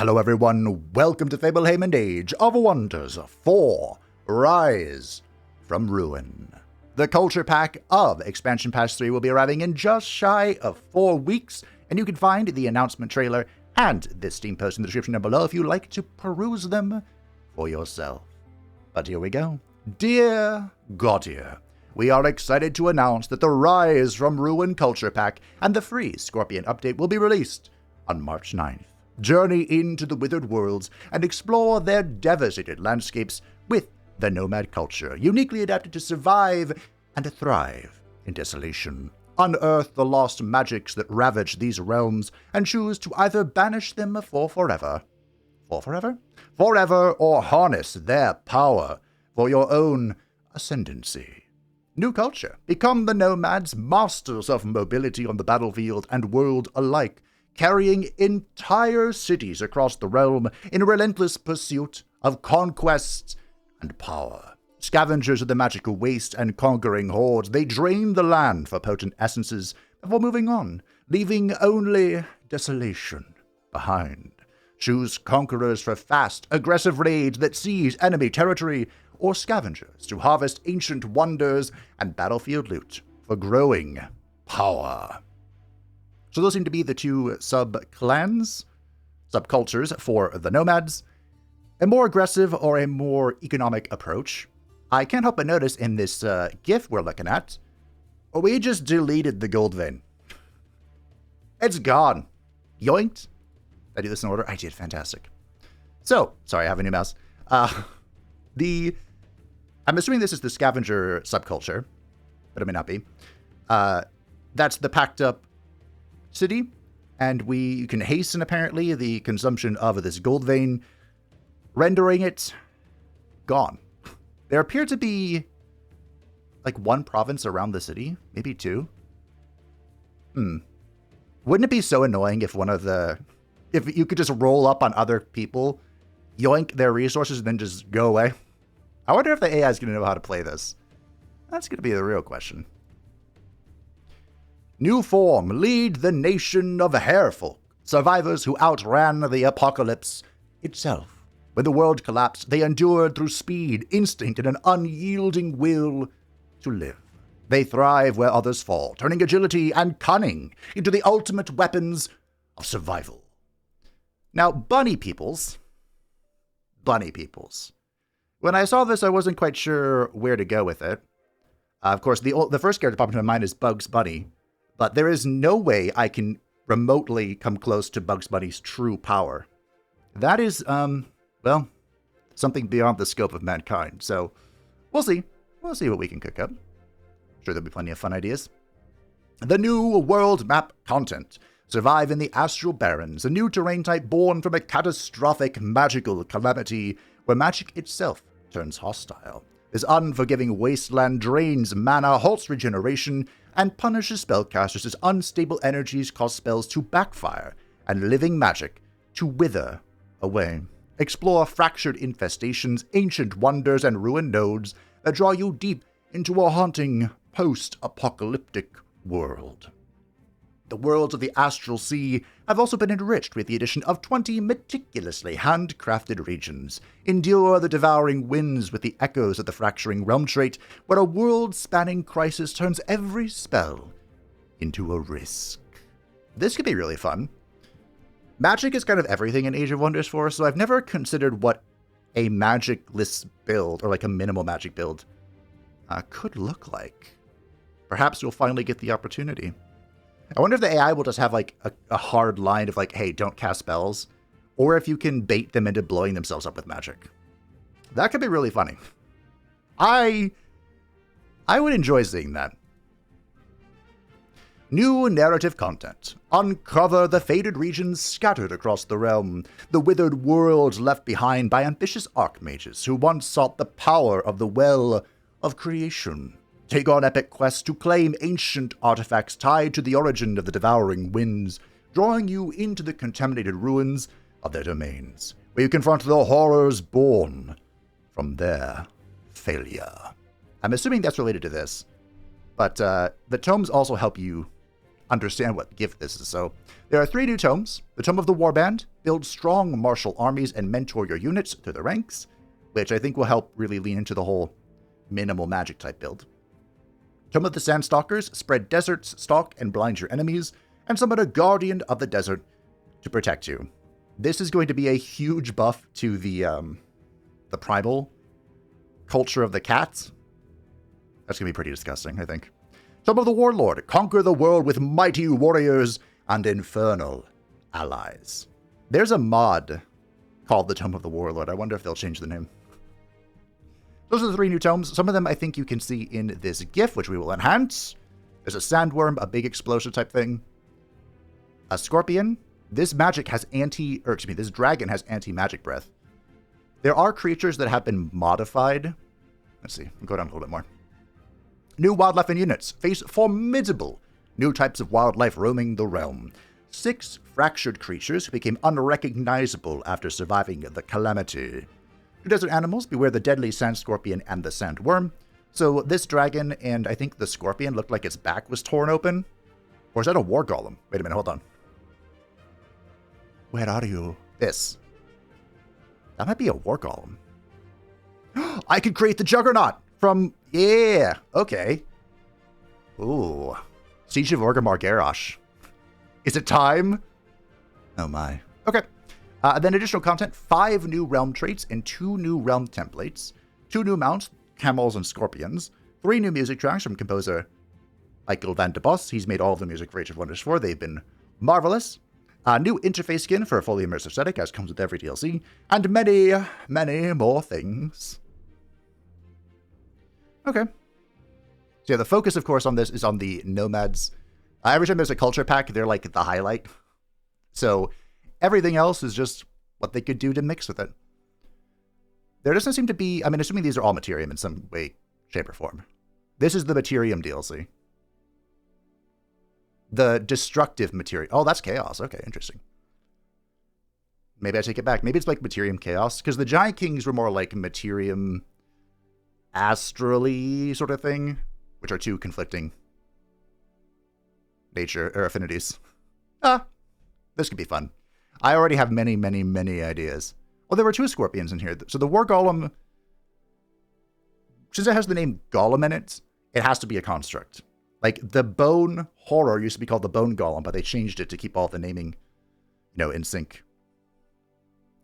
Hello everyone, welcome to Fablehaven Age of Wonders 4, Rise from Ruin. The Culture Pack of Expansion Pass 3 will be arriving in just shy of 4 weeks, and you can find the announcement trailer and this Steam post in the description down below if you'd like to peruse them for yourself. But here we go. Dear Godir, we are excited to announce that the Rise from Ruin Culture Pack and the free Scorpion update will be released on March 9th. Journey into the Withered Worlds and explore their devastated landscapes with the Nomad Culture, uniquely adapted to survive and to thrive in desolation. Unearth the lost magics that ravage these realms and choose to either banish them for forever, or harness their power for your own ascendancy. New culture. Become the Nomads, masters of mobility on the battlefield and world alike, carrying entire cities across the realm in relentless pursuit of conquests and power. Scavengers of the magical waste and conquering hordes, they drain the land for potent essences before moving on, leaving only desolation behind. Choose conquerors for fast, aggressive raids that seize enemy territory, or scavengers to harvest ancient wonders and battlefield loot for growing power. So those seem to be the two subcultures for the Nomads. A more aggressive or a more economic approach. I can't help but notice in this GIF we're looking at, we just deleted the gold vein. It's gone. Yoinked. Did I do this in order? I did. Fantastic. So, sorry, I have a new mouse. I'm assuming this is the scavenger subculture, but it may not be. That's the packed up city, and we can hasten, apparently, the consumption of this gold vein, rendering it gone. There appear to be, like, one province around the city, maybe two. Wouldn't it be so annoying if if you could just roll up on other people, yoink their resources, and then just go away? I wonder if the AI is going to know how to play this. That's going to be the real question. New form, lead the nation of Harefolk, survivors who outran the apocalypse itself. When the world collapsed, they endured through speed, instinct, and an unyielding will to live. They thrive where others fall, turning agility and cunning into the ultimate weapons of survival. Now, bunny peoples. When I saw this, I wasn't quite sure where to go with it. Of course, the first character that popped into my mind is Bugs Bunny. But there is no way I can remotely come close to Bugs Bunny's true power. That is, well, something beyond the scope of mankind. So, we'll see. We'll see what we can cook up. Sure, there'll be plenty of fun ideas. The new world map content. Survive in the Astral Barrens, a new terrain type born from a catastrophic magical calamity where magic itself turns hostile. This unforgiving wasteland drains mana, halts regeneration, and punishes spellcasters as unstable energies cause spells to backfire and living magic to wither away. Explore fractured infestations, ancient wonders, and ruined nodes that draw you deep into a haunting post-apocalyptic world. The worlds of the Astral Sea have also been enriched with the addition of 20 meticulously handcrafted regions. Endure the devouring winds with the echoes of the fracturing realm trait, where a world-spanning crisis turns every spell into a risk. This could be really fun. Magic is kind of everything in Age of Wonders 4, so I've never considered what a magicless build, or like a minimal magic build, could look like. Perhaps you'll finally get the opportunity. I wonder if the AI will just have, like, a hard line of, like, hey, don't cast spells, or if you can bait them into blowing themselves up with magic. That could be really funny. I would enjoy seeing that. New narrative content. Uncover the faded regions scattered across the realm, the withered worlds left behind by ambitious archmages who once sought the power of the well of creation. Take on epic quests to claim ancient artifacts tied to the origin of the devouring winds, drawing you into the contaminated ruins of their domains, where you confront the horrors born from their failure. I'm assuming that's related to this, but the tomes also help you understand what gift this is. So there are 3 new tomes. The Tome of the Warband, build strong martial armies and mentor your units through the ranks, which I think will help really lean into the whole minimal magic type build. Tome of the Sandstalkers, spread deserts, stalk and blind your enemies, and summon a Guardian of the Desert to protect you. This is going to be a huge buff to the primal culture of the cats. That's going to be pretty disgusting, I think. Tome of the Warlord, conquer the world with mighty warriors and infernal allies. There's a mod called the Tome of the Warlord. I wonder if they'll change the name. Those are the 3 new tomes. Some of them I think you can see in this GIF, which we will enhance. There's a sandworm, a big explosive type thing. A scorpion. This magic has this dragon has anti-magic breath. There are creatures that have been modified. Let's see, we'll go down a little bit more. New wildlife and units face formidable new types of wildlife roaming the realm. 6 fractured creatures who became unrecognizable after surviving the calamity. 2 desert animals, beware the deadly sand scorpion and the sandworm. So this dragon and I think the scorpion looked like its back was torn open. Or is that a war golem? Wait a minute, hold on. Where are you? This. That might be a war golem. I could create the Juggernaut from... Yeah, okay. Ooh. Siege of Orgrimmar Garrosh. Is it time? Oh my. Okay. Then additional content, 5 new realm traits and 2 new realm templates, 2 new mounts, camels and scorpions, 3 new music tracks from composer Michael van de Bos. He's made all of the music for Age of Wonders 4. They've been marvelous. New interface skin for a fully immersive aesthetic, as comes with every DLC, and many, many more things. Okay. So yeah, the focus, of course, on this is on the Nomads. Every time there's a culture pack, they're like the highlight. So everything else is just what they could do to mix with it. There doesn't seem to be... I mean, assuming these are all Materium in some way, shape, or form. This is the Materium DLC. The destructive Materium. Oh, that's Chaos. Okay, interesting. Maybe I take it back. Maybe it's like Materium Chaos, because the Giant Kings were more like Materium Astrally sort of thing, which are 2 conflicting nature or affinities. This could be fun. I already have many, many, many ideas. Oh, there were 2 scorpions in here. So the War Golem, since it has the name Golem in it, it has to be a construct. Like, the Bone Horror used to be called the Bone Golem, but they changed it to keep all the naming, in sync.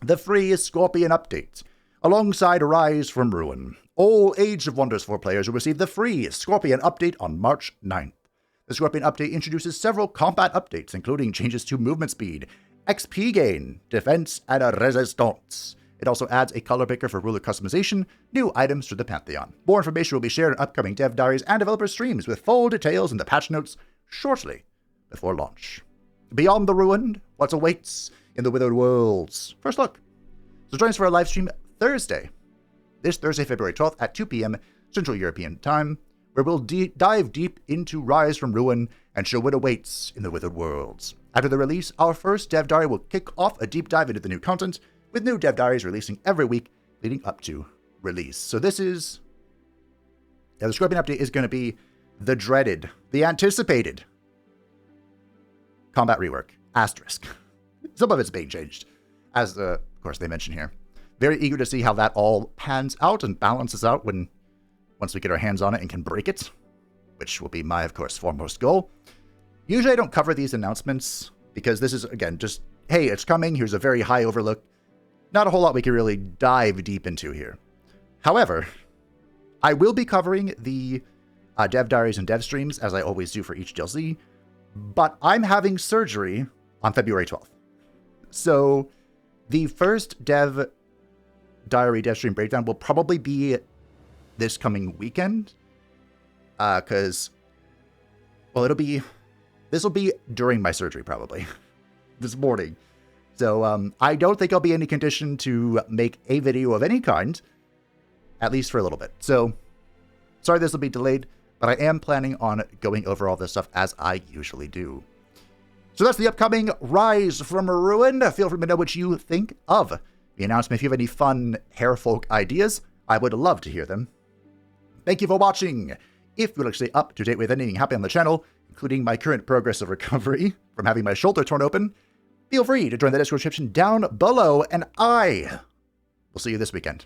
The free Scorpion update. Alongside Rise from Ruin, all Age of Wonders 4 players will receive the free Scorpion update on March 9th. The Scorpion update introduces several combat updates, including changes to movement speed, XP gain, defense, and a resistance. It also adds a color picker for ruler customization, new items to the Pantheon. More information will be shared in upcoming dev diaries and developer streams, with full details in the patch notes shortly before launch. Beyond the Ruined, what awaits in the Withered Worlds? First look. So join us for a live stream Thursday. This Thursday, February 12th at 2 p.m. Central European Time, where we'll dive deep into Rise from Ruin and show what awaits in the Withered Worlds. After the release, our first dev diary will kick off a deep dive into the new content, with new dev diaries releasing every week leading up to release. So this is... the Scorpion update is going to be the dreaded, the anticipated combat rework. Asterisk. Some of it's being changed, as, of course, they mention here. Very eager to see how that all pans out and balances out once we get our hands on it and can break it, which will be my, of course, foremost goal. Usually I don't cover these announcements because this is, again, just, hey, it's coming. Here's a very high overlook. Not a whole lot we can really dive deep into here. However, I will be covering the dev diaries and dev streams, as I always do for each DLC, but I'm having surgery on February 12th. So the first dev diary dev stream breakdown will probably be this coming weekend, because, well, this will be during my surgery, probably, this morning. So, I don't think I'll be in any condition to make a video of any kind, at least for a little bit. So, sorry this will be delayed, but I am planning on going over all this stuff as I usually do. So that's the upcoming Rise from Ruin. Feel free to know what you think of the announcement. If you have any fun Harefolk ideas, I would love to hear them. Thank you for watching. If you'd like to stay up to date with anything happening on the channel, including my current progress of recovery from having my shoulder torn open, feel free to join the Discord description down below, and I will see you this weekend.